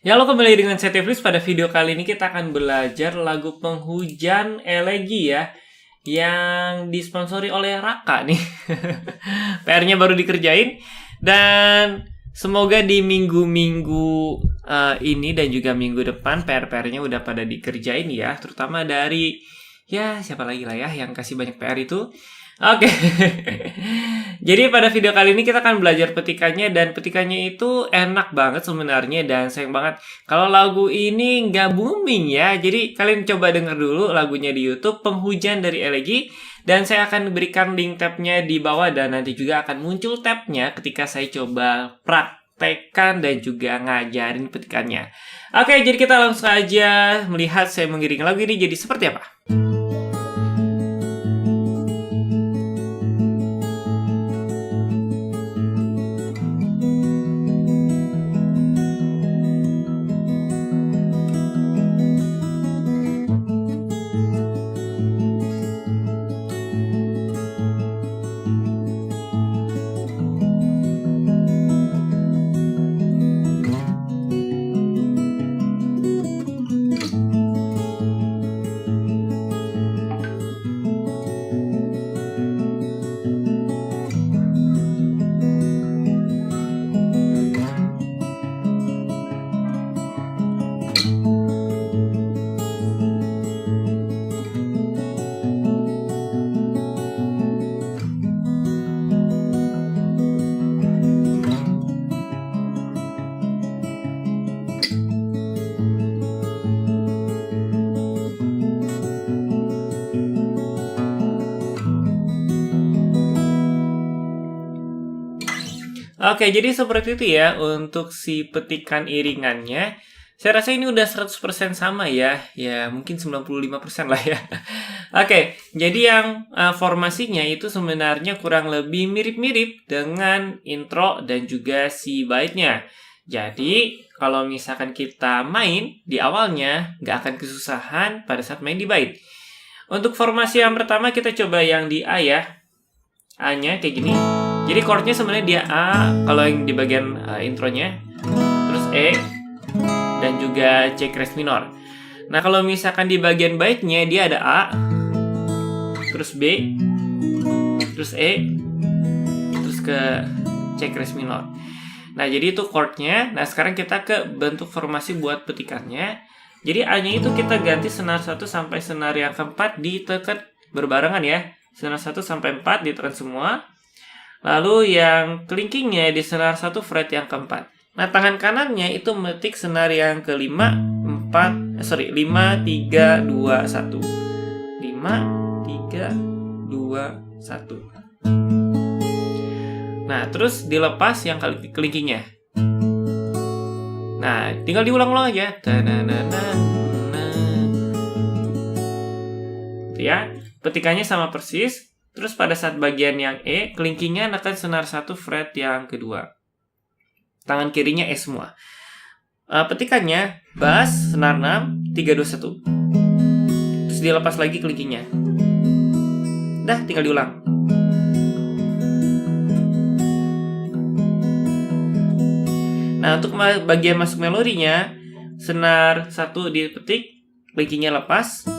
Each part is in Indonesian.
Ya, halo, kembali dengan saya Tiflis. Pada video kali ini kita akan belajar lagu Penghujan Elegi ya, yang disponsori oleh Raka nih. PR-nya baru dikerjain, dan semoga di minggu-minggu ini dan juga minggu depan PR-nya udah pada dikerjain ya, terutama dari ya siapa lagi lah ya yang kasih banyak PR itu. Oke. Jadi pada video kali ini kita akan belajar petikannya, dan petikannya itu enak banget sebenarnya, dan sayang banget kalau lagu ini nggak booming ya. Jadi kalian coba denger dulu lagunya di YouTube Penghujan dari Elegi, dan saya akan berikan link tabnya di bawah, dan nanti juga akan muncul tabnya ketika saya coba praktekkan dan juga ngajarin petikannya. Oke, jadi kita langsung aja melihat saya mengiringi lagu ini jadi seperti apa. Oke, jadi seperti itu ya untuk si petikan iringannya. Saya rasa ini udah 100% sama ya. Ya, mungkin 95% lah ya. Oke, jadi yang formasinya itu sebenarnya kurang lebih mirip-mirip dengan intro dan juga si baitnya. Jadi, kalau misalkan kita main di awalnya, nggak akan kesusahan pada saat main di bait. Untuk formasi yang pertama kita coba yang di A ya. A-nya kayak gini. Jadi chordnya sebenarnya dia A kalau yang di bagian intronya, terus E, dan juga C crash minor. Nah, kalau misalkan di bagian baitnya dia ada A, terus B, terus E, terus ke C crash minor. Nah, jadi itu chordnya. Nah, sekarang kita ke bentuk formasi buat petikannya. Jadi A-nya itu kita ganti senar 1 sampai senar yang keempat ditekan berbarengan ya. Senar 1 sampai 4 ditekan semua. Lalu yang kelingkingnya di senar 1 fret yang keempat. Nah, tangan kanannya itu metik senar yang kelima, 5, 3, 2, 1. 5, 3, 2, 1. Nah, terus dilepas yang kelingkingnya. Nah, tinggal diulang-ulang aja. Itu ya. Petikannya sama persis. Terus pada saat bagian yang E, kelingkingnya neken senar 1 fret yang kedua. Tangan kirinya E semua. Petikannya bass senar 6, 3, 2, 1. Terus dilepas lagi kelingkingnya. Dah, tinggal diulang. Nah, untuk bagian masuk melodinya, senar 1 dipetik, kelingkingnya lepas.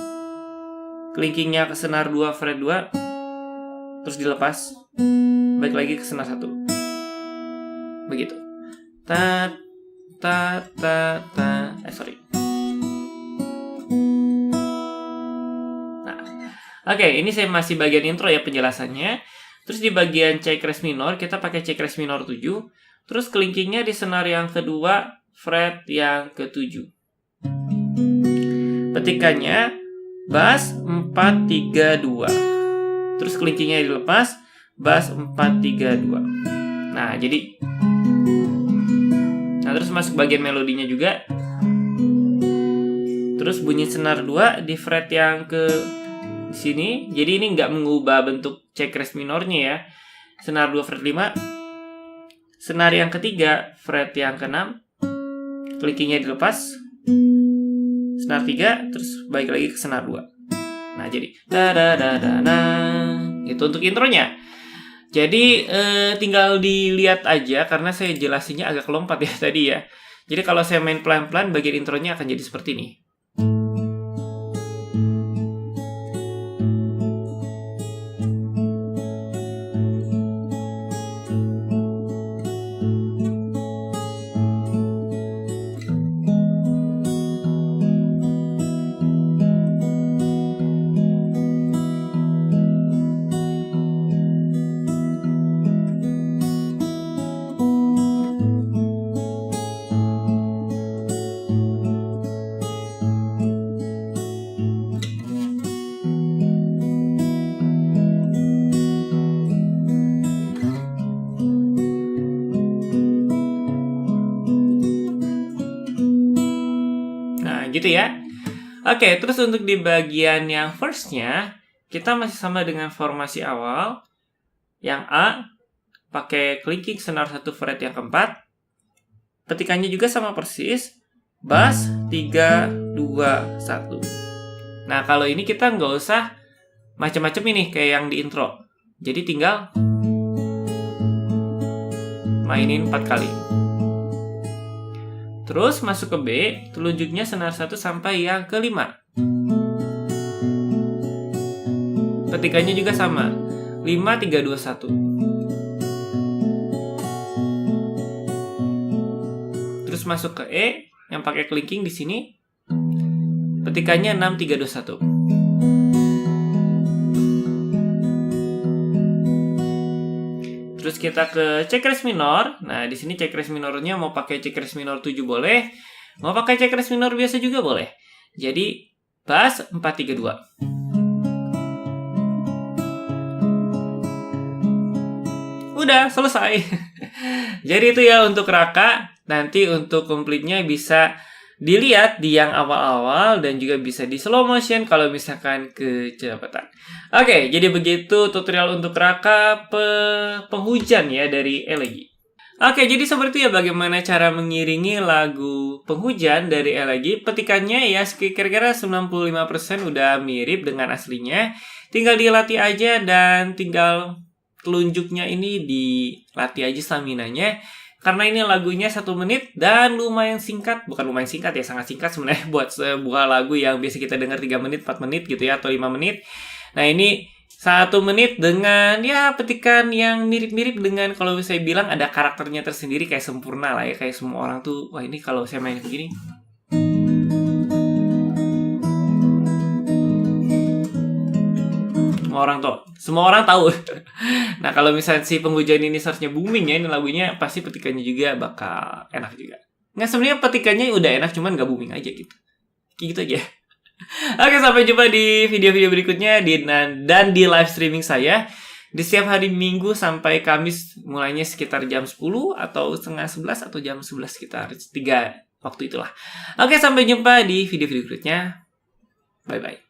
Kelingkingnya ke senar 2 fret 2. Terus dilepas, balik lagi ke senar 1. Begitu. Ta ta ta ta. Sorry. Nah, oke, ini saya masih bagian intro ya penjelasannya. Terus di bagian C crash minor kita pakai C crash minor 7. Terus kelingkingnya di senar yang kedua, fret yang ke-7. Petikannya bass 4, 3, 2. Terus kelingkingnya dilepas, bass 4, 3, 2. Nah, jadi terus masuk bagian melodinya juga. Terus bunyi senar 2 di fret yang ke sini. Jadi ini nggak mengubah bentuk C crash minornya ya. Senar 2 fret 5. Senar yang ketiga fret yang ke-6. Kelingkingnya dilepas. Senar 3, terus balik lagi ke senar 2. Nah, jadi itu untuk intronya. Jadi tinggal dilihat aja karena saya jelasinnya agak lompat ya tadi ya. Jadi kalau saya main pelan-pelan, bagian intronya akan jadi seperti ini. Gitu ya. Oke, terus untuk di bagian yang first-nya, kita masih sama dengan formasi awal. Yang A, pakai clicking senar 1 fret yang keempat. Petikannya juga sama persis. Bass 3, 2, 1. Nah, kalau ini kita nggak usah macam-macam ini kayak yang di intro. Jadi tinggal mainin 4 kali. Terus masuk ke B, telunjuknya senar 1 sampai yang ke-5. Petikannya juga sama. 5, 3, 2, 1. Terus masuk ke E, yang pakai clicking di sini. Petikannya 6, 3, 2, 1. Terus kita ke C crash minor. Nah, di sini C crash minornya mau pakai C crash minor 7 boleh, mau pakai C crash minor biasa juga boleh. Jadi bass 4, 3, 2. Udah selesai. Jadi itu ya untuk raka. Nanti untuk komplitnya bisa dilihat di yang awal-awal dan juga bisa di slow motion kalau misalkan kecepatan. Oke, jadi begitu tutorial untuk raka penghujan ya dari Elegy. Oke, jadi seperti itu ya bagaimana cara mengiringi lagu penghujan dari Elegy. Petikannya ya kira-kira 95% udah mirip dengan aslinya. Tinggal dilatih aja dan tinggal telunjuknya ini dilatih aja staminanya. Karena ini lagunya 1 menit dan lumayan singkat. Bukan lumayan singkat ya, sangat singkat sebenarnya buat sebuah lagu yang biasa kita dengar 3 menit, 4 menit gitu ya, atau 5 menit. Nah ini 1 menit dengan ya petikan yang mirip-mirip dengan kalau saya bilang ada karakternya tersendiri kayak sempurna lah ya. Kayak semua orang tuh, wah ini kalau saya main begini. Semua orang tahu. Nah, kalau misalnya si penghujan ini searchnya booming ya, ini lagunya pasti petikannya juga bakal enak juga. Nggak, sebenarnya petikannya udah enak, cuman nggak booming aja gitu. Kayak gitu aja. Oke, sampai jumpa di video-video berikutnya dan di live streaming saya di setiap hari Minggu sampai Kamis, mulainya sekitar jam 10 atau setengah 11 atau jam 11 sekitar 3 waktu itulah. Oke, sampai jumpa di video-video berikutnya. Bye-bye.